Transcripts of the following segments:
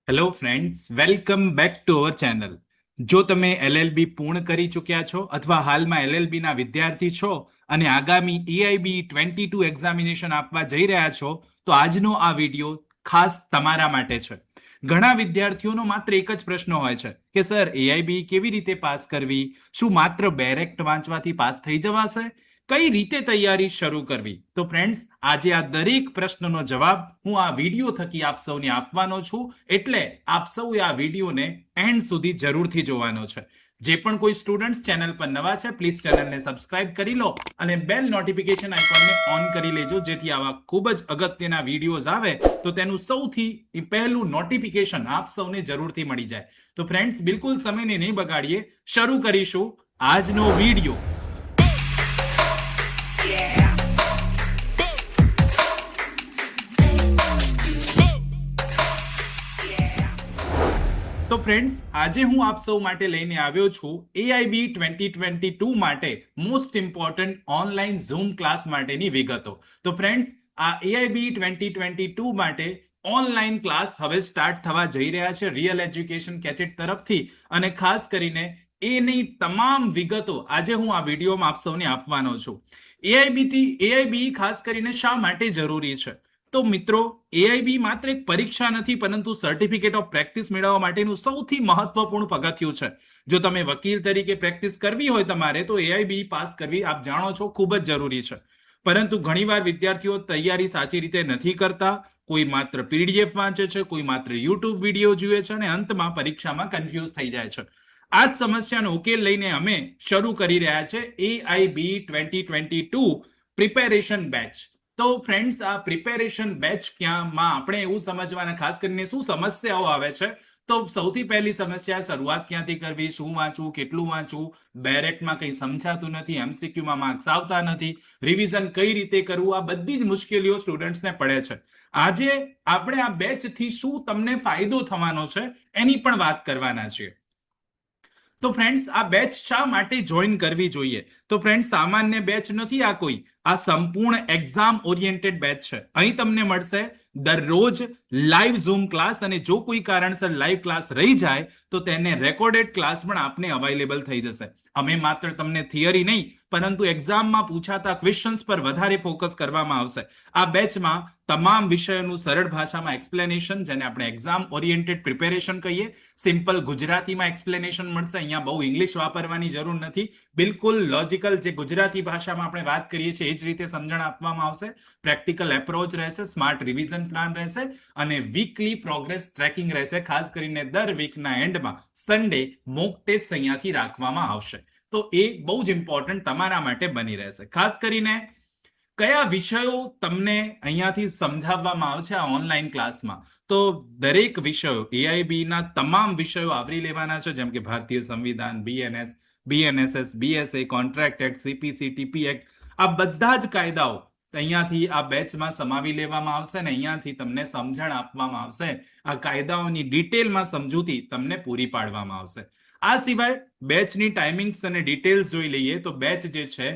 Hello friends, welcome back to our channel. જો તમે LLB પૂર્ણ કરી ચૂક્યા છો અથવા હાલમાં એલએલબી ના વિદ્યાર્થી છો અને આગામી EIB 22 એક્ઝામિનેશન આપવા જઈ રહ્યા છો, તો આજનો આ વિડીયો ખાસ તમારા માટે છે. ઘણા વિદ્યાર્થીઓનો માત્ર એક જ પ્રશ્ન હોય છે કે સર, EIB કેવી રીતે પાસ કરવી? શું માત્ર બેરેક્ટ વાંચવાથી પાસ થઈ જવાશે? કઈ રીતે તૈયારી શરૂ કરવી? તો ફ્રેન્ડ્સ, આજે આ દરેક પ્રશ્નનો જવાબ હું આ વિડીયો થકી આપ સૌને આપવાનો છું, એટલે આપ સૌએ આ વિડીયોને એન્ડ સુધી જરૂરથી જોવાનો છે. જે પણ કોઈ સ્ટુડન્ટ્સ ચેનલ પર નવા છે, પ્લીઝ ચેનલને સબસ્ક્રાઇબ કરી લો અને બેલ નોટિફિકેશન આઇકોનને ઓન કરી લેજો, જેથી આવા ખૂબ જ અગત્યના વિડીયોઝ આવે તો તેનું સૌથી પહેલું નોટિફિકેશન આપ સૌને જરૂરથી મળી જાય. તો ફ્રેન્ડ્સ, બિલકુલ સમયને નહીં બગાડીએ, શરૂ કરીશું આજનો વિડીયો. તો ફ્રેન્ડ્સ, આજે હું આપ સૌ માટે લઈને આવ્યો છું EIB 2022 માટે most important online zoom class માટેની વિગતો. તો ફ્રેન્ડ્સ, આ EIB 2022 માટે ઓનલાઈન ક્લાસ હવે સ્ટાર્ટ થવા જઈ રહ્યા છે રિયલ એજ્યુકેશન કેચેટ તરફથી, અને ખાસ કરીને એની તમામ વિગતો આજે હું આ વિડીયોમાં આપ સૌને આપવાનો છું. EIB ખાસ કરીને શા માટે જરૂરી છે? તો મિત્રો, EIB માત્ર એક પરીક્ષા નથી, પરંતુ સર્ટિફિકેટ ઓફ પ્રેક્ટિસ મેળવવા માટેનું સૌથી મહત્વપૂર્ણ પગથિયું છે. જો તમે વકીલ તરીકે પ્રેક્ટિસ કરવી હોય તમારે, તો EIB પાસ કરવી આપ જાણો છો ખૂબ જ જરૂરી છે. પરંતુ ઘણીવાર વિદ્યાર્થીઓ તૈયારી સાચી રીતે નથી કરતા. કોઈ માત્ર PDF વાંચે છે, કોઈ માત્ર YouTube વિડીયો જુએ છે અને અંતમાં પરીક્ષામાં કન્ફ્યુઝ થઈ જાય છે. આ જ સમસ્યાનો ઉકેલ લઈને અમે શરૂ કરી રહ્યા છે EIB 2022 પ્રિપેરેશન બેચ. તો ફ્રેન્ડ્સ, આ પ્રિપેરેશન બેચ ક્યાંમાં આપણે એવું સમજવાના, ખાસ કરીને શું સમસ્યાઓ આવે છે. તો સૌથી પહેલી સમસ્યા, શરૂઆત ક્યાંથી કરવી, શું વાંચવું, કેટલું વાંચવું, બેરેક્ટમાં કંઈ સમજાતું નથી, MCQમાં માર્ક્સ આવતા નથી, રિવિઝન કઈ રીતે કરવું, આ બધી જ મુશ્કેલીઓ સ્ટુડન્ટ્સને પડે છે. આજે આપણે આ બેચથી શું તમને ફાયદો થવાનો છે એની પણ વાત કરવાના છીએ. તો ફ્રેન્ડ્સ, આ બેચ શા માટે જોઈન કરવી જોઈએ? તો ફ્રેન્ડ્સ, સામાન્ય બેચ નથી આ કોઈ, આ સંપૂર્ણ એક્ઝામ ઓરિએન્ટેડ બેચ છે. અહીં તમને મળશે દરરોજ લાઈવ ઝૂમ ક્લાસ, અને જો કોઈ કારણસર લાઈવ ક્લાસ રહી જાય તો તેને રેકોર્ડેડ ક્લાસ પણ આપને અવેલેબલ થઈ જશે. અમે માત્ર તમને થિયરી નહીં, પરંતુ એક્ઝામમાં પૂછાતા ક્વેશ્ચન્સ પર વધારે ફોકસ કરવામાં આવશે. આ બેચમાં તમામ વિષયોનું સરળ ભાષામાં એક્સપ્લેનેશન, જેને આપણે એક્ઝામ ઓરિએન્ટેડ પ્રિપેરેશન કહીએ, સિમ્પલ ગુજરાતીમાં એક્સપ્લેનેશન મળશે. અહીંયા બહુ ઇંગ્લિશ વાપરવાની જરૂર નથી. બિલકુલ લોજિકલ જે ગુજરાતી ભાષામાં આપણે વાત કરીએ છીએ એ જ રીતે સમજણ આપવામાં આવશે. પ્રેક્ટિકલ એપ્રોચ રહેશે, સ્માર્ટ રિવિઝન પ્લાન રહેશે અને વીકલી પ્રોગ્રેસ ટ્રેકિંગ રહેશે. ખાસ કરીને દર વીકના એન્ડમાં સન્ડે મોક ટેસ્ટ અહીંયાથી રાખવામાં આવશે. તો એ બહુ જ ઇમ્પોર્ટન્ટ તમારા માટે બની રહેશે. ખાસ કરીને કયા વિષયો તમને અહીંયાથી સમજાવવામાં આવશે આ ઓનલાઈન ક્લાસમાં? તો દરેક વિષયો, EIB ના તમામ વિષયો આવરી લેવાના છે, જેમ કે ભારતીય સંવિધાન, BNSS, BSA, contract act, CPC, TP act, આ બધા જ કાયદાઓ અહીંયાથી આ બેચમાં સમાવી લેવામાં આવશે અને અહીંયાથી તમને સમજણ આપવામાં આવશે. આ કાયદાઓની ડિટેલમાં સમજૂતી તમને પૂરી પાડવામાં આવશે. આ સિવાય બેચની ટાઈમિંગ્સ અને ડિટેલ્સ જોઈ લઈએ તો બેચ જે છે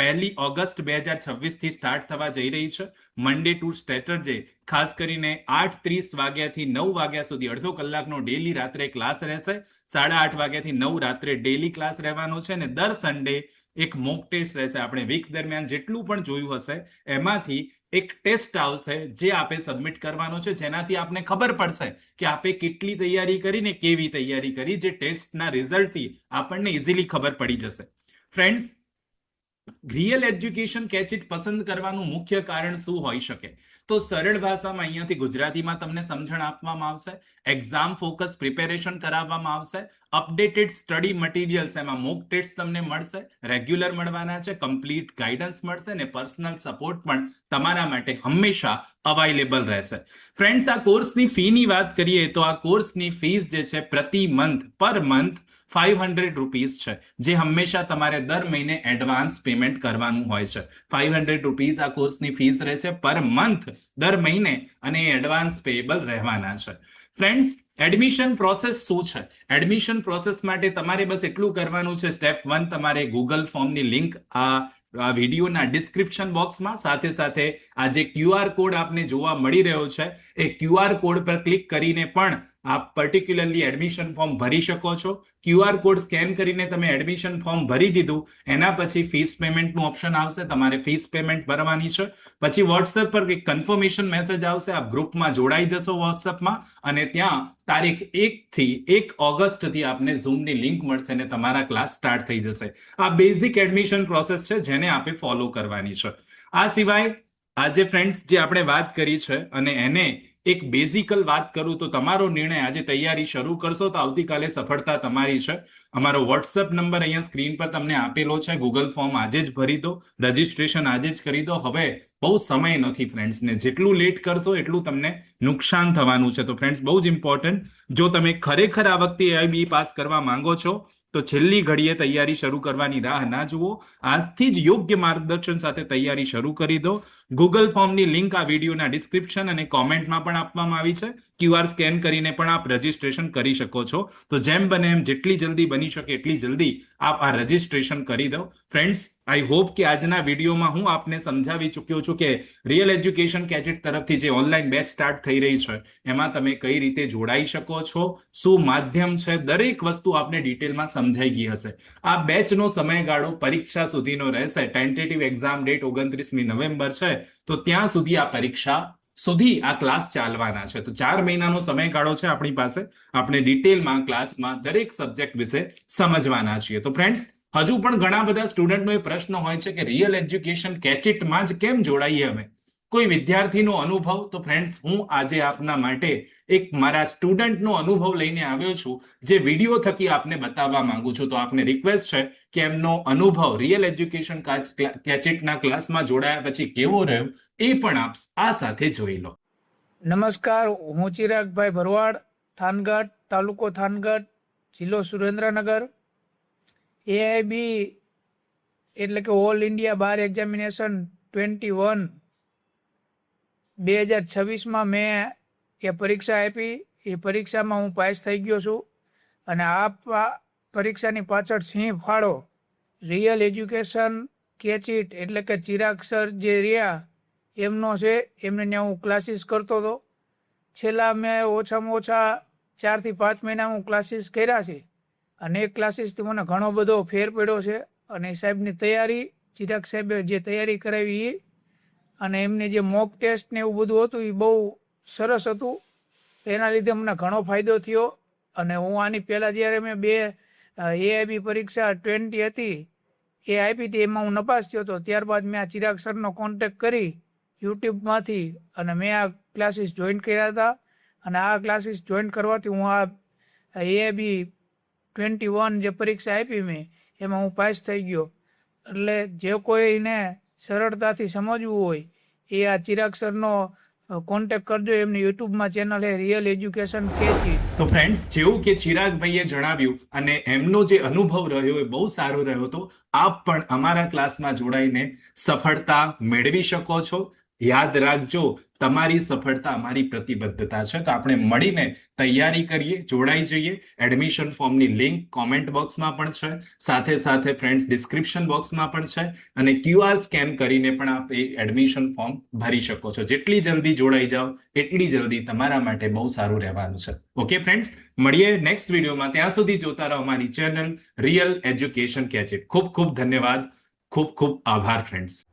1 ઓગસ્ટ 2026 થી સ્ટાર્ટ થવા જઈ રહી છે. મંડે ટુ સેટરડે ખાસ કરીને 8:30 વાગ્યાથી 9 વાગ્યા સુધી અડધો કલાકનો ડેલી રાત્રે ક્લાસ રહેશે. 8:30 વાગ્યાથી 9 રાત્રે ડેલી ક્લાસ રહેવાનો છે અને દર સન્ડે એક મોક ટેસ્ટ રહેશે. આપણે વીક દરમિયાન જેટલું પણ જોયું હશે એમાંથી એક ટેસ્ટ આવશે જે આપે સબમિટ કરવાનો છે, જેનાથી આપને ખબર પડશે કે આપે કેટલી તૈયારી કરી ને કેવી તૈયારી કરી. જે ટેસ્ટના રિઝલ્ટથી આપણને ઇઝીલી ખબર પડી જશે. ફ્રેન્ડ્સ, રિયલ એજ્યુકેશન કેચેટ પસંદ કરવાનું મુખ્ય કારણ શું હોઈ શકે? તો સરળ ભાષામાં અહીંયાથી ગુજરાતીમાં તમને સમજણ આપવામાં આવશે, એક્ઝામ ફોકસ પ્રિપેરેશન કરાવવામાં આવશે, અપડેટેડ સ્ટડી મટીરિયલ્સ, એમાં મોક ટેસ્ટ તમને મળશે, રેગ્યુલર મળવાના છે, કમ્પ્લીટ ગાઈડન્સ મળશે અને પર્સનલ સપોર્ટ પણ તમારા માટે હંમેશા અવેલેબલ રહેશે. ફ્રેન્ડ્સ, આ કોર્સની ફીની વાત કરીએ તો આ કોર્સની ફીસ જે છે પ્રતિ મંથ, પર મંથ 500 રૂપીસ છે, જે હંમેશા તમારે દર મહિને એડવાન્સ પેમેન્ટ કરવાનું હોય છે. 500 રૂપીસ આ કોર્સની ફીસ રહેશે પર મંથ, દર મહિને, અને એડવાન્સ પેએબલ રહેવાના છે. ફ્રેન્ડ્સ, એડમિશન પ્રોસેસ શું છે? એડમિશન પ્રોસેસ માટે તમારે બસ એટલું કરવાનું છે. સ્ટેપ 1, તમારે ગૂગલ ફોર્મની લિંક આ વિડીયોના ડિસ્ક્રિપ્શન બોક્સમાં, સાથે સાથે આ જે QR કોડ આપને જોવા મળી રહ્યો છે એ QR કોડ પર ક્લિક કરીને પણ આપ પર્ટિક્યુલરલી એડમિશન ફોર્મ ભરી શકો છો. QR કોડ સ્કેન કરીને તમે એડમિશન ફોર્મ ભરી દીધું, એના પછી ફીસ પેમેન્ટનું ઓપ્શન આવશે, તમારે ફીસ પેમેન્ટ ભરવાની છે. પછી વોટ્સએપ પર એક કન્ફર્મેશન મેસેજ આવશે, આપ ગ્રુપમાં જોડાઈ જશો વોટ્સએપમાં, અને ત્યાં તારીખ 1 ઓગસ્ટથી આપને ઝૂમની લિંક મળશે અને તમારા ક્લાસ સ્ટાર્ટ થઈ જશે. આ બેઝિક એડમિશન પ્રોસેસ છે જેને આપે ફોલો કરવાની છે. આ સિવાય આજે ફ્રેન્ડ્સ જે આપણે વાત કરી છે, અને એને એક બેઝિકલ વાત કરું તો તમારો નિર્ણય આજે તૈયારી શરૂ કરશો તો આવતીકાલે સફળતા તમારી છે. અમારો વોટ્સએપ નંબર અહીંયા સ્ક્રીન પર તમને આપેલો છે. ગૂગલ ફોર્મ આજે જ ભરી દો, રજીસ્ટ્રેશન આજે જ કરી દો. હવે બહુ સમય નથી ફ્રેન્ડ્સ, ને જેટલું લેટ કરશો એટલું તમને નુકસાન થવાનું છે. તો ફ્રેન્ડ્સ બહુ જ ઇમ્પોર્ટન્ટ, જો તમે ખરેખર આ વખતે AIB પાસ કરવા માંગો છો તો છેલ્લી ઘડીએ તૈયારી શરૂ કરવાની રાહ ના જુઓ. આજથી જ યોગ્ય માર્ગદર્શન સાથે તૈયારી શરૂ કરી દો. ગૂગલ ફોર્મની લિંક આ વિડીયોના ડિસ્ક્રિપ્શન અને કોમેન્ટમાં પણ આપવામાં આવી છે. QR સ્કેન કરીને પણ આપ રજીસ્ટ્રેશન કરી શકો છો. તો જેમ બને એમ જેટલી જલ્દી બની શકે એટલી જલ્દી આપ આ રજીસ્ટ્રેશન કરી દો. ફ્રેન્ડ્સ, આઈ હોપ કે આજના વિડીયોમાં હું આપને સમજાવી ચૂક્યો છું કે રિયલ એજ્યુકેશન કેચેટ તરફથી જે ઓનલાઈન બેચ સ્ટાર્ટ થઈ રહી છે એમાં તમે કઈ રીતે જોડાઈ શકો છો, શું માધ્યમ છે, દરેક વસ્તુ આપને ડિટેલમાં સમજાઈ ગઈ હશે. આ બેચનો સમયગાળો પરીક્ષા સુધીનો રહેશે. ટેન્ટેટિવ એક્ઝામ ડેટ 29મી નવેમ્બર છે, તો ત્યાં સુધી આ પરીક્ષા સુધી આ ક્લાસ ચાલવાના છે. તો 4 મહિનાનો સમયગાળો છે આપણી પાસે. આપણે ડિટેલમાં ક્લાસમાં દરેક સબ્જેક્ટ વિશે સમજવાના છીએ. તો ફ્રેન્ડ્સ, હજુ પણ ઘણા બધા સ્ટુડન્ટનો એ પ્રશ્ન હોય છે કે રિયલ એજ્યુકેશન કેચેટમાં જ કેમ જોડાઈએ અમે, કોઈ વિદ્યાર્થીનો અનુભવ. તો ફ્રેન્ડ્સ, હું આજે આપના માટે એક મારા સ્ટુડન્ટનો અનુભવ લઈને આવ્યો છું, જે વિડીયો થકી આપને બતાવવા માંગુ છું. તો આપને રિક્વેસ્ટ છે કે એમનો અનુભવ રિયલ એજ્યુકેશન કેચેટના ક્લાસમાં જોડાયા પછી કેવો રહ્યો એ પણ આપ આ સાથે જોઈ લો. નમસ્કાર, હું ચિરાગભાઈ ભરવાડ, થાનગઢ, તાલુકો થાનગઢ, જિલ્લો સુરેન્દ્રનગર. AIB એટલે કે ઓલ ઇન્ડિયા બાર એક્ઝામિનેશન 21 2026માં મેં એ પરીક્ષા આપી. એ પરીક્ષામાં હું પાસ થઈ ગયો છું. અને આ પરીક્ષાની પાછળ સિંહ ફાળો રિયલ એજ્યુકેશન કેચીટ એટલે કે ચિરાગ સર જે રહ્યા એમનો છે. એમને ત્યાં હું ક્લાસીસ કરતો હતો. છેલ્લા મેં ઓછામાં ઓછા 4 થી 5 મહિના હું ક્લાસીસ કર્યા છે, અને એ ક્લાસીસથી મને ઘણો બધો ફેર પડ્યો છે. અને સાહેબની તૈયારી, ચિરાગ સાહેબે જે તૈયારી કરાવી એ, અને એમને જે મોક ટેસ્ટ ને એવું બધું હતું એ બહુ સરસ હતું. એના લીધે મને ઘણો ફાયદો થયો. અને હું આની પહેલાં જ્યારે મેં 2 AIB પરીક્ષા 20 હતી એ આપી હતી, એમાં હું નપાસ થયો હતો. ત્યારબાદ મેં આ ચિરાગ સરનો કોન્ટેક્ટ કરી યુટ્યુબમાંથી, અને મેં આ ક્લાસીસ જોઈન કર્યા હતા. અને આ ક્લાસીસ જોઈન કરવાથી હું આ AIB 21 જે પરીક્ષા આપી મેં એમાં હું પાસ થઈ ગયો. એટલે જે કોઈને સરળતાથી સમજવું હોય એ આ ચિરાગ સરનો કોન્ટેક્ટ કરજો. એમની યુટ્યુબમાં ચેનલ છે રિયલ એજ્યુકેશન કેચીટ. તો ફ્રેન્ડ્સ, જેવું કે ચિરાગભાઈએ જણાવ્યું અને એમનો જે અનુભવ રહ્યો એ બહુ સારો રહ્યો હતો. આપ પણ અમારા ક્લાસમાં જોડાઈને સફળતા મેળવી શકો છો. યાદ રાખજો, તમારી સફળતા અમારી પ્રતિબદ્ધતા છે. તો આપણે મળીને તૈયારી કરીએ, જોડાઈ જઈએ. એડમિશન ફોર્મની લિંક કોમેન્ટ બોક્સમાં પણ છે, સાથે સાથે ફ્રેન્ડ્સ ડિસ્ક્રિપ્શન બોક્સમાં પણ છે, અને QR સ્કેન કરીને પણ આપ એ એડમિશન ફોર્મ ભરી શકો છો. જેટલી જલ્દી જોડાઈ જાઓ એટલી જલ્દી તમારા માટે બહુ સારું રહેવાનું છે. ઓકે ફ્રેન્ડ્સ, મળીએ નેક્સ્ટ વિડીયોમાં. ત્યાં સુધી જોતા રહો અમારી ચેનલ રિયલ એજ્યુકેશન કેચેટ. ખૂબ ખૂબ ધન્યવાદ, ખૂબ ખૂબ આભાર ફ્રેન્ડ્સ.